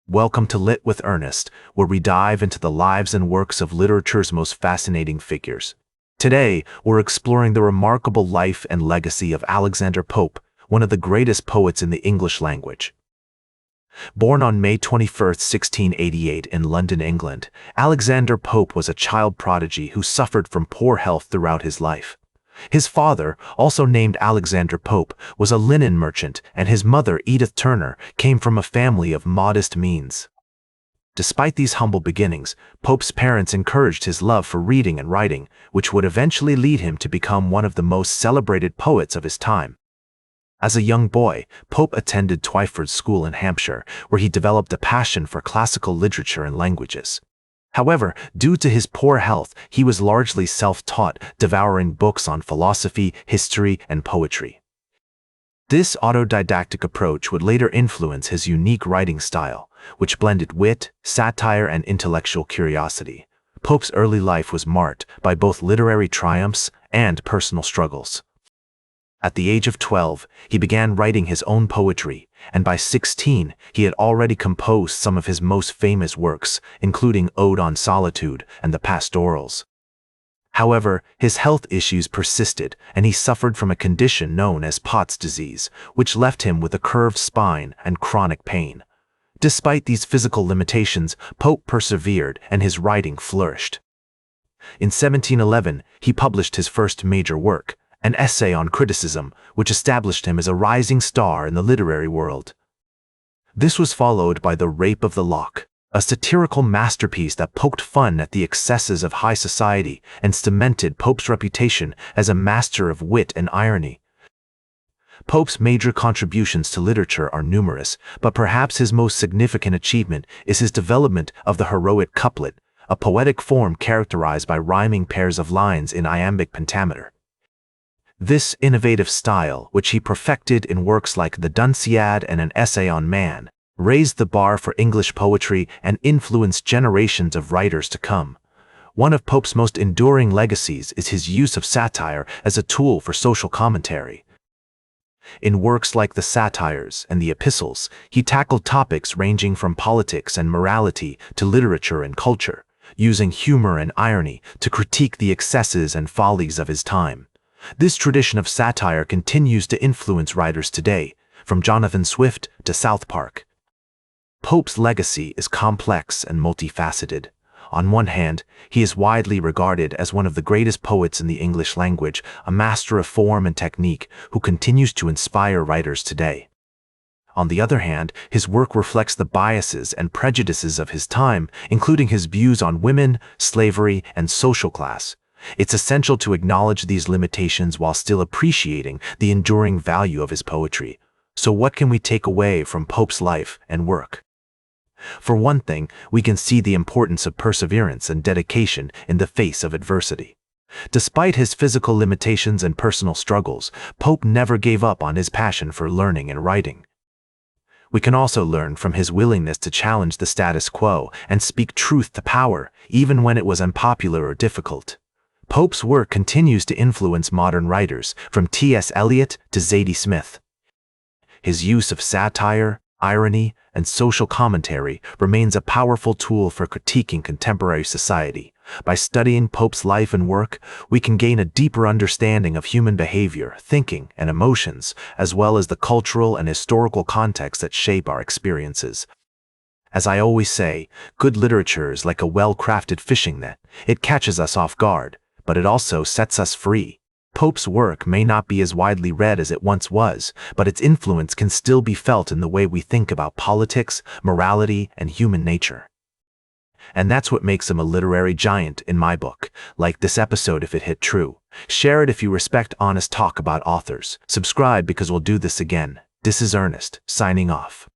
Welcome to Lit with Ernest, where we dive into the lives and works of literature's most fascinating figures. Today, we're exploring the remarkable life and legacy of Alexander Pope, one of the greatest poets in the English language. Born on May 21, 1688 in London, England, Alexander Pope was a child prodigy who suffered from poor health throughout his life. His father, also named Alexander Pope, was a linen merchant, and his mother, Edith Turner, came from a family of modest means. Despite these humble beginnings, Pope's parents encouraged his love for reading and writing, which would eventually lead him to become one of the most celebrated poets of his time. As a young boy, Pope attended Twyford School in Hampshire, where he developed a passion for classical literature and languages. However, due to his poor health, he was largely self-taught, devouring books on philosophy, history, and poetry. This autodidactic approach would later influence his unique writing style, which blended wit, satire, and intellectual curiosity. Pope's early life was marked by both literary triumphs and personal struggles. At the age of 12, he began writing his own poetry, and by 16, he had already composed some of his most famous works, including Ode on Solitude and the Pastorals. However, his health issues persisted, and he suffered from a condition known as Pott's disease, which left him with a curved spine and chronic pain. Despite these physical limitations, Pope persevered, and his writing flourished. In 1711, he published his first major work, an essay on criticism, which established him as a rising star in the literary world. This was followed by The Rape of the Lock, a satirical masterpiece that poked fun at the excesses of high society and cemented Pope's reputation as a master of wit and irony. Pope's major contributions to literature are numerous, but perhaps his most significant achievement is his development of the heroic couplet, a poetic form characterized by rhyming pairs of lines in iambic pentameter. This innovative style, which he perfected in works like the Dunciad and an essay on man, raised the bar for English poetry and influenced generations of writers to come. One of Pope's most enduring legacies is his use of satire as a tool for social commentary. In works like the Satires and the Epistles, he tackled topics ranging from politics and morality to literature and culture, using humor and irony to critique the excesses and follies of his time. This tradition of satire continues to influence writers today, from Jonathan Swift to South Park. Pope's legacy is complex and multifaceted. On one hand, he is widely regarded as one of the greatest poets in the English language, a master of form and technique who continues to inspire writers today. On the other hand, his work reflects the biases and prejudices of his time, including his views on women, slavery, and social class. It's essential to acknowledge these limitations while still appreciating the enduring value of his poetry. So what can we take away from Pope's life and work? For one thing, we can see the importance of perseverance and dedication in the face of adversity. Despite his physical limitations and personal struggles, Pope never gave up on his passion for learning and writing. We can also learn from his willingness to challenge the status quo and speak truth to power, even when it was unpopular or difficult. Pope's work continues to influence modern writers, from T.S. Eliot to Zadie Smith. His use of satire, irony, and social commentary remains a powerful tool for critiquing contemporary society. By studying Pope's life and work, we can gain a deeper understanding of human behavior, thinking, and emotions, as well as the cultural and historical contexts that shape our experiences. As I always say, good literature is like a well-crafted fishing net. It catches us off guard, but it also sets us free. Pope's work may not be as widely read as it once was, but its influence can still be felt in the way we think about politics, morality, and human nature. And that's what makes him a literary giant in my book. Like this episode if it hit true. Share it if you respect honest talk about authors. Subscribe because we'll do this again. This is Ernest, signing off.